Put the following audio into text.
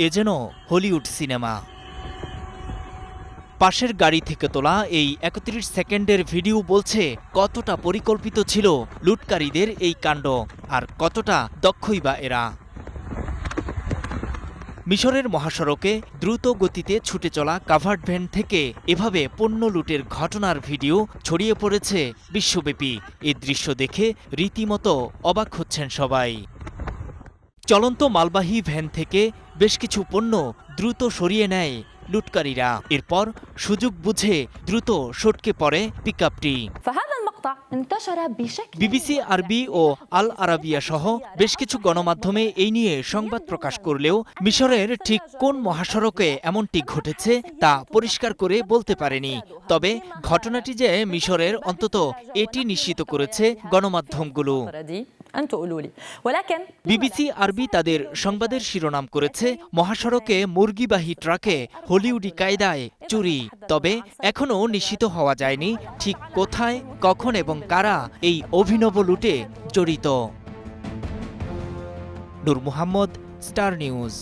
এ যেন Hollywood cinema. পাশের গাড়ি থেকে তোলা এই ৩১ সেকেন্ডের ভিডিও বলছে কতটা পরিকল্পিত ছিল লুটকারীদের এই কাণ্ড, আর কতটা দক্ষই বা এরা। মিশরের মহাসড়কে দ্রুত গতিতে ছুটে চলা কাভার্ড ভ্যান থেকে এভাবে পণ্য লুটের ঘটনার ভিডিও ছড়িয়ে পড়েছে বিশ্বব্যাপী। এই দৃশ্য দেখে রীতিমতো অবাক হচ্ছেন সবাই। চলন্ত মালবাহী ভ্যান থেকে বেশ কিছু পণ্য দ্রুত সরিয়ে নেয় লুটকারীরা। এরপর সুযোগ বুঝে দ্রুত সটকে পড়ে পিকআপটি। বিবিসি আরবি ও আল আরাবিয়া সহ বেশ কিছু গণমাধ্যমে এই নিয়ে সংবাদ প্রকাশ করলেও মিশরের ঠিক কোন মহাসড়কে এমনটি ঘটেছে তা পরিষ্কার করে বলতে পারেনি। তবে ঘটনাটি যে মিশরের, অন্তত এটি নিশ্চিত করেছে গণমাধ্যমগুলো। বিবিসি আরবি তাদের সংবাদের শিরোনাম করেছে, মহাসড়কে মুরগিবাহী ট্রাকে হলিউডি কায়দায় চুরি। তবে এখনও নিশ্চিত হওয়া যায়নি ঠিক কোথায়, কখন এবং কারা এই অভিনব লুটে জড়িত। নূর মোহাম্মদ, স্টার নিউজ।